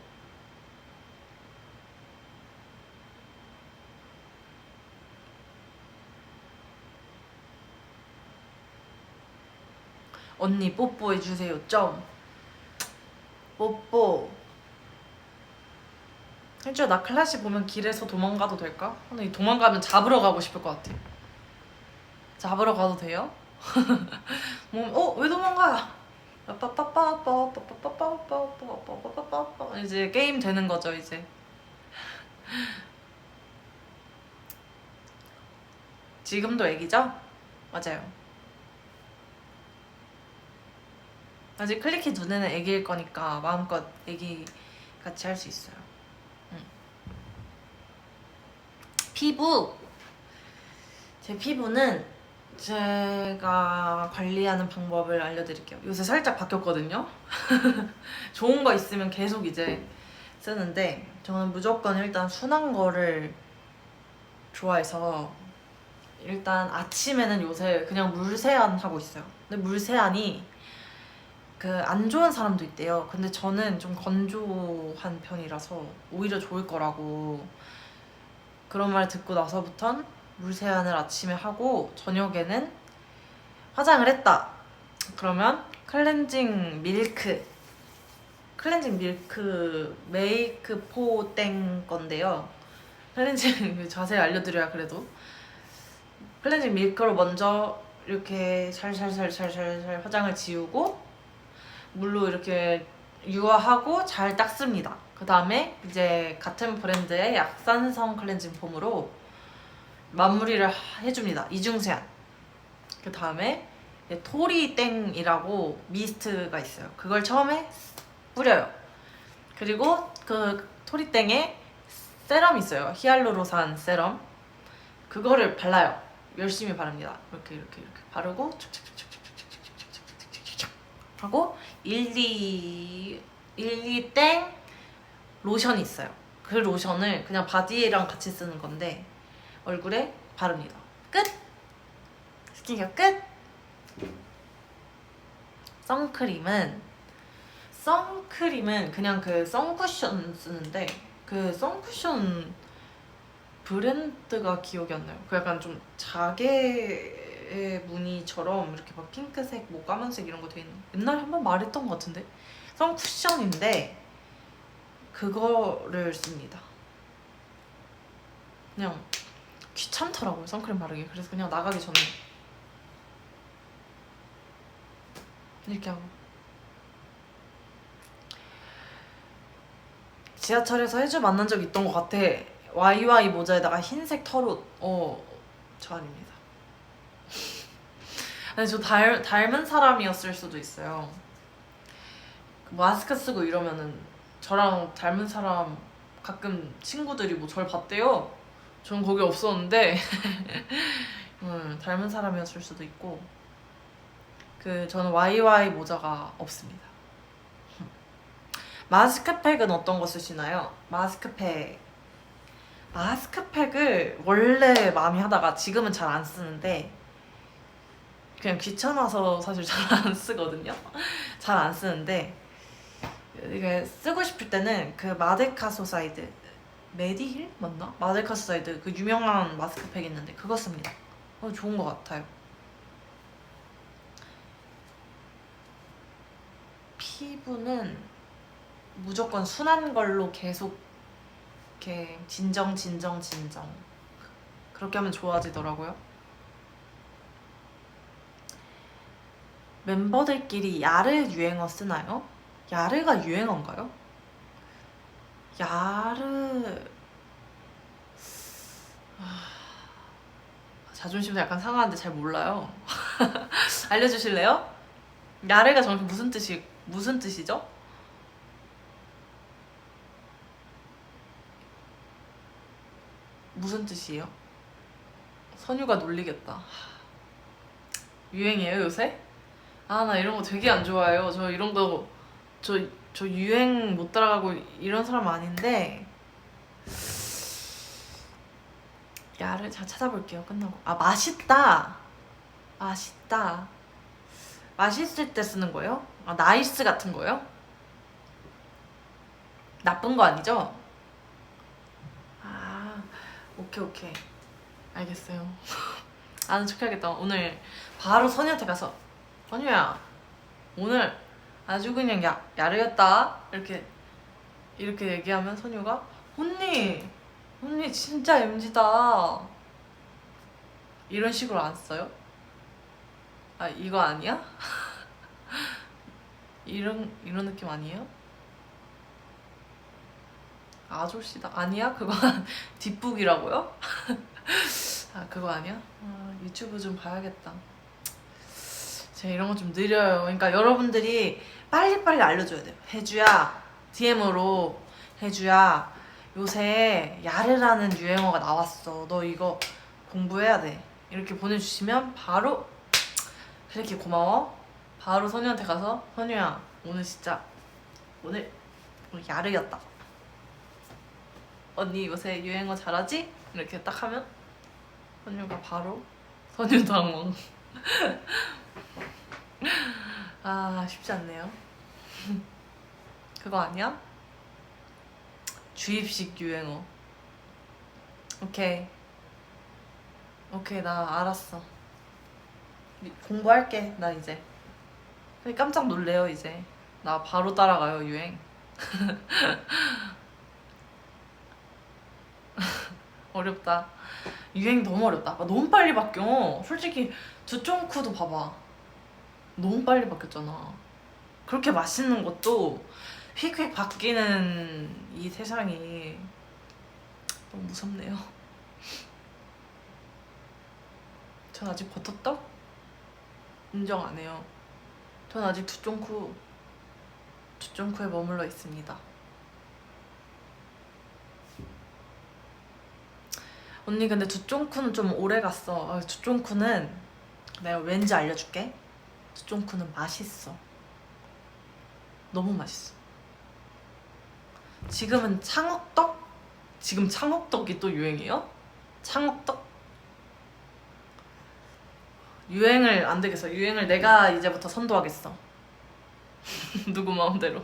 [SPEAKER 1] 언니 뽀뽀해주세요 점. 뽀뽀. 일주일 나 클래시 보면 길에서 도망가도 될까? 근데 도망가면 잡으러 가고 싶을 것 같아. 잡으러 가도 돼요? 왜 도망가? 이제 게임 되는 거죠 이제. 지금도 애기죠? 맞아요. 아직 클리키 눈에는 애기일 거니까 마음껏 애기 같이 할 수 있어요. 피부! 제 피부는 제가 관리하는 방법을 알려드릴게요. 요새 살짝 바뀌었거든요? 좋은 거 있으면 계속 이제 쓰는데 저는 무조건 일단 순한 거를 좋아해서 일단 아침에는 요새 그냥 물세안 하고 있어요. 근데 물세안이 그 안 좋은 사람도 있대요. 근데 저는 좀 건조한 편이라서 오히려 좋을 거라고 그런 말 듣고 나서부턴 물세안을 아침에 하고 저녁에는 화장을 했다. 그러면 클렌징 밀크 메이크 포땡 건데요. 클렌징 자세히 알려드려야 그래도 클렌징 밀크로 먼저 이렇게 살살살살살살 화장을 지우고 물로 이렇게 유화하고 잘 닦습니다. 그 다음에 이제 같은 브랜드의 약산성 클렌징 폼으로 마무리를 해줍니다. 이중세안. 그 다음에 토리땡이라고 미스트가 있어요. 그걸 처음에 뿌려요. 그리고 그 토리땡에 세럼 있어요. 히알루로산 세럼. 그거를 발라요. 열심히 바릅니다. 이렇게 바르고 촉촉촉촉촉촉촉촉촉촉촉 하고 12땡 로션이 있어요. 그 로션을 그냥 바디랑 같이 쓰는 건데 얼굴에 바릅니다. 끝! 스킨케어 끝! 선크림은 그냥 그 선쿠션 쓰는데 그 선쿠션 브랜드가 기억이 안 나요. 그 약간 좀 자개의 무늬처럼 이렇게 막 핑크색, 뭐 까만색 이런 거 돼 있는. 옛날에 한번 말했던 것 같은데 선쿠션인데 그거를 씁니다. 그냥 귀찮더라고요 선크림 바르기. 그래서 그냥 나가기 전에 이렇게 하고. 지하철에서 혜주 만난 적 있던 것 같아. YY 모자에다가 흰색 털옷. 저 아닙니다. 아니 저 닮은 사람이었을 수도 있어요. 마스크 쓰고 이러면은 저랑 닮은 사람 가끔 친구들이 뭐 절 봤대요. 전 거기 없었는데 닮은 사람이었을 수도 있고. 저는 YY 모자가 없습니다. 마스크팩은 어떤 거 쓰시나요? 마스크팩을 원래 많이 하다가 지금은 잘 안 쓰는데 그냥 귀찮아서 사실 잘 안 쓰거든요. 잘 안 쓰는데 이게 쓰고 싶을 때는 그 마데카 소사이드 메디힐 맞나? 마데카 소사이드 그 유명한 마스크팩 있는데 그거 씁니다. 좋은 것 같아요. 피부는 무조건 순한 걸로 계속 이렇게 진정 그렇게 하면 좋아지더라고요. 멤버들끼리 야르 유행어 쓰나요? 야르가 유행어인가요? 야르... 자존심도 약간 상하는데 잘 몰라요. 알려주실래요? 야르가 정확히 무슨 뜻이죠? 무슨 뜻이에요? 선유가 놀리겠다. 유행이에요 요새? 나 이런 거 되게 안 좋아해요. 저 이런 거 저 유행 못 따라가고 이런 사람 아닌데. 야를 잘 찾아볼게요. 끝나고. 맛있다. 맛있을 때 쓰는 거예요? 나이스 같은 거요? 나쁜 거 아니죠? 오케이 알겠어요. 아는 척 해야겠다. 오늘 바로 선유한테 가서 선유야 오늘 아주 그냥 야르였다 이렇게 얘기하면 선유가 언니 진짜 MZ다. 이런 식으로 안 써요? 아 이거 아니야? 이런 느낌 아니에요? 아저씨다 아니야? 그거 뒷북이라고요? 아 그거 아니야? 유튜브 좀 봐야겠다. 제가 이런 거 좀 느려요. 그러니까 여러분들이 빨리빨리 알려줘야 돼요. 혜주야 DM으로 혜주야 요새 야르라는 유행어가 나왔어. 너 이거 공부해야 돼. 이렇게 보내주시면 바로 그렇게 고마워. 바로 선유한테 가서 선유야 오늘 진짜 오늘 야르였다. 언니 요새 유행어 잘하지? 이렇게 딱 하면 선유가 바로 선유도 항상 아 쉽지 않네요. 그거 아니야? 주입식 유행어. 오케이 나 알았어. 공부할게 나 이제. 깜짝 놀래요 이제. 나 바로 따라가요 유행. 어렵다. 유행 너무 어렵다. 너무 빨리 바뀌어. 솔직히 두쫑쿠도 봐봐. 너무 빨리 바뀌었잖아. 그렇게 맛있는 것도 휙휙 바뀌는 이 세상이 너무 무섭네요. 전 아직 버터떡? 인정 안 해요. 전 아직 두쫑쿠에 머물러 있습니다. 언니 근데 두쫑쿠는 좀 오래 갔어. 두쫑쿠는 내가 왠지 알려줄게. 두쫑쿠는 맛있어. 너무 맛있어. 지금은 창업떡? 지금 창업떡이 또 유행이에요? 창업떡? 유행을 안 되겠어. 유행을 내가 이제부터 선도하겠어. 누구 마음대로.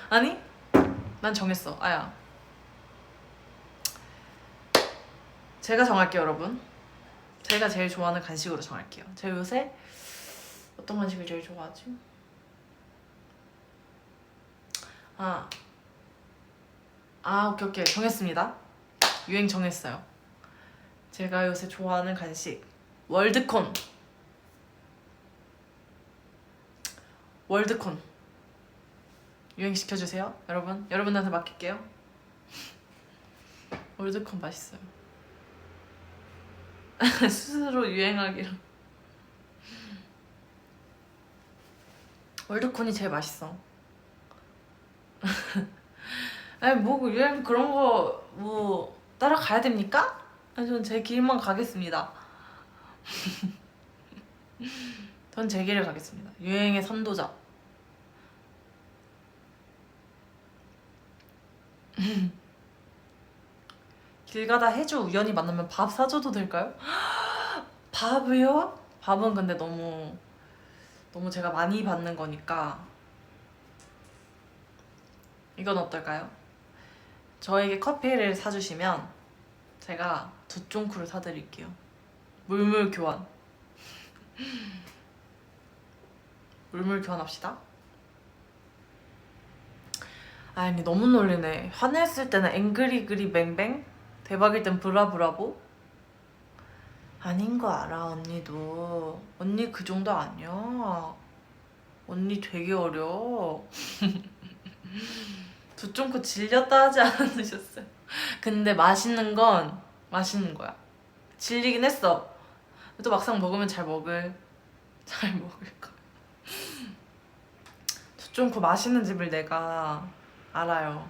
[SPEAKER 1] 아니? 난 정했어. 아야. 제가 정할게요 여러분. 제가 제일 좋아하는 간식으로 정할게요. 제가 요새 어떤 간식을 제일 좋아하지? 오케이 정했습니다. 유행 정했어요. 제가 요새 좋아하는 간식 월드콘 유행 시켜주세요 여러분. 여러분한테 맡길게요. 월드콘 맛있어요. 스스로 유행하기로. 월드콘이 제일 맛있어. 아니 뭐 유행 그런 거 뭐 따라가야 됩니까? 전 제 길만 가겠습니다. 전 제 길을 가겠습니다. 유행의 선도자. 길 가다 해주 우연히 만나면 밥 사줘도 될까요? 밥이요? 밥은 근데 너무 제가 많이 받는 거니까 이건 어떨까요? 저에게 커피를 사주시면 제가 두쫑쿠를 사드릴게요. 물물 교환. 물물 교환합시다. 아니 너무 놀리네. 화냈을 때는 앵그리그리 뱅뱅, 대박일 땐 브라브라보. 아닌 거 알아 언니도. 언니 그 정도 아니야. 언니 되게 어려. 두쫑쿠 질렸다 하지 않으셨어요? 근데 맛있는 건 맛있는 거야. 질리긴 했어. 또 막상 먹으면 잘 먹을 거야. 두쫑쿠 맛있는 집을 내가 알아요.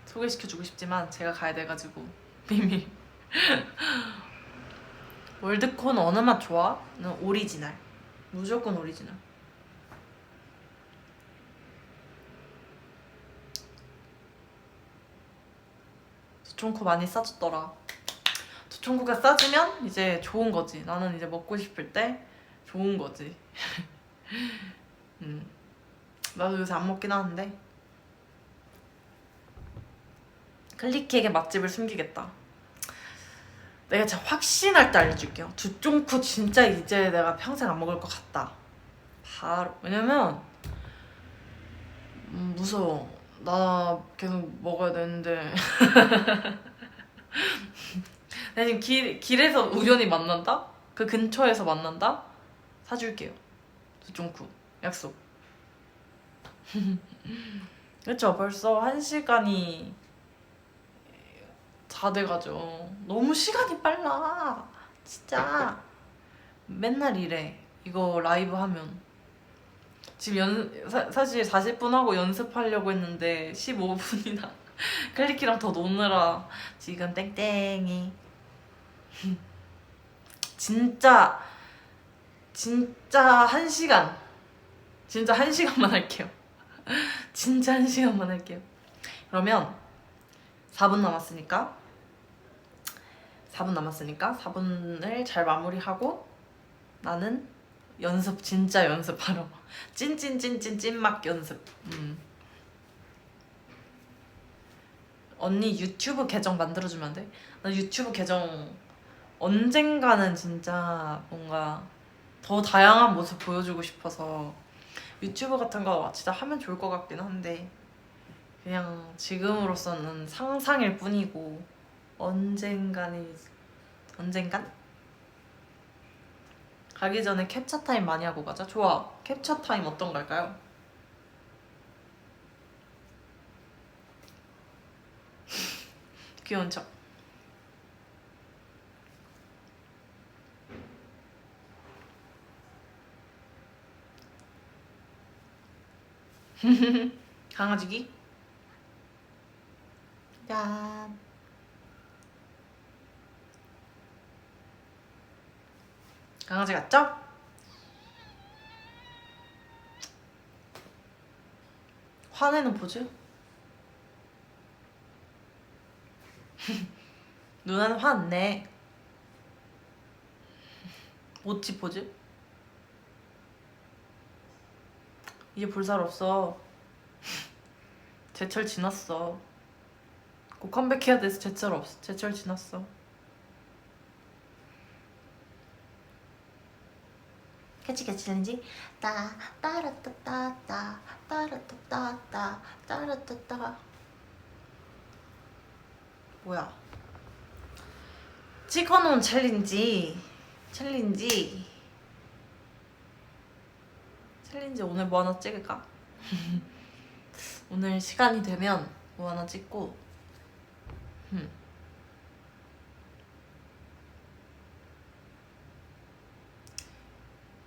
[SPEAKER 1] 소개시켜주고 싶지만 제가 가야 돼가지고 비밀. 월드콘 어느 맛 좋아? 는 오리지널. 무조건 오리지널. 두쫑쿠 많이 싸줬더라. 두쫑쿠가 싸지면 이제 좋은 거지. 나는 이제 먹고 싶을 때 좋은 거지. 나도 요새 안 먹긴 하는데 클리키에게 맛집을 숨기겠다. 내가 진짜 확신할 때 알려줄게요. 두쫑쿠 진짜 이제 내가 평생 안 먹을 것 같다. 바로. 왜냐면 무서워. 나 계속 먹어야 되는데 나 지금 길에서 우연히 만난다? 그 근처에서 만난다? 사줄게요. 두쫑쿠 약속. 그쵸, 벌써 1시간이 다 돼가죠. 너무 시간이 빨라 진짜. 맨날 이래. 이거 라이브 하면 지금 사실 40분 하고 연습하려고 했는데 15분이나 클리키랑 더 노느라 지금 땡땡이. 진짜 1시간, 진짜 1시간만 할게요. 진짜 1시간만 할게요. 그러면 4분 남았으니까 4분을 잘 마무리하고 나는 연습, 진짜 연습하러. 찐막 연습. 언니 유튜브 계정 만들어주면 안 돼? 나 유튜브 계정 언젠가는 진짜 뭔가 더 다양한 모습 보여주고 싶어서 유튜브 같은 거 진짜 하면 좋을 것 같긴 한데 그냥 지금으로서는 상상일 뿐이고 언젠간 가기 전에 캡처 타임 많이 하고 가자. 좋아. 캡처 타임 어떤 걸까요? 귀여운 척. 강아지기? 짠. 강아지 같죠? 화내는 포즈? 누나는 화 안 내. 모찌 포즈? 이제 볼 살 없어. 제철 지났어. 곧 컴백해야 돼서 제철 없어. 제철 지났어. 캐치 챌린지 따라따따따 따라따따따 따라따따. 뭐야? 찍어놓은 챌린지 오늘 뭐 하나 찍을까? 오늘 시간이 되면 뭐 하나 찍고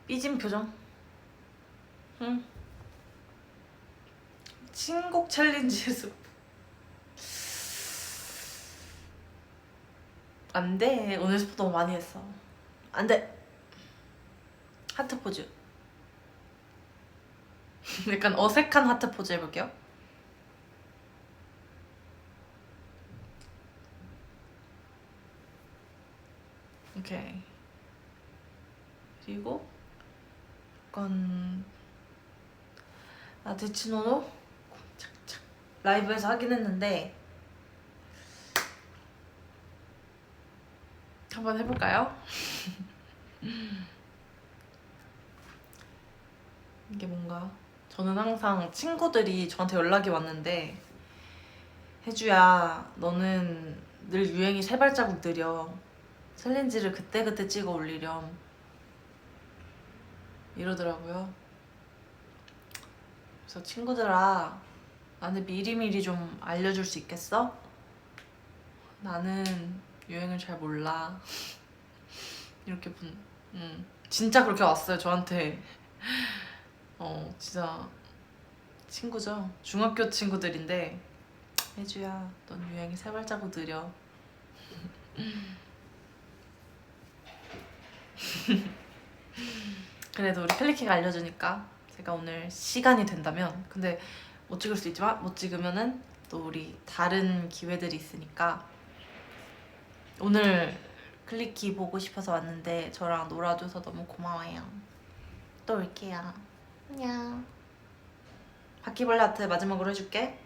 [SPEAKER 1] 삐진 표정? 신곡 챌린지에서 안돼. 오늘 스포 너무 많이 했어. 안돼. 하트 포즈. 약간 어색한 하트 포즈 해볼게요. 오케이. 그리고 약간 데치노노 라이브에서 하긴 했는데 한번 해볼까요? 이게 뭔가 저는 항상 친구들이 저한테 연락이 왔는데 혜주야 너는 늘 유행이 3발자국 느려. 챌린지를 그때그때 찍어 올리렴 이러더라고요. 그래서 친구들아 나한테 미리미리 좀 알려줄 수 있겠어? 나는 유행을 잘 몰라. 이렇게 진짜 그렇게 왔어요 저한테. 진짜 친구죠. 중학교 친구들인데 혜주야 넌 유행이 3발자국 느려. 그래도 우리 클리키가 알려주니까 제가 오늘 시간이 된다면, 근데 못 찍을 수 있지만 못 찍으면은 또 우리 다른 기회들이 있으니까 오늘 클리키 보고 싶어서 왔는데 저랑 놀아줘서 너무 고마워요. 또 올게요. 안녕. 바퀴벌레 하트 마지막으로 해줄게.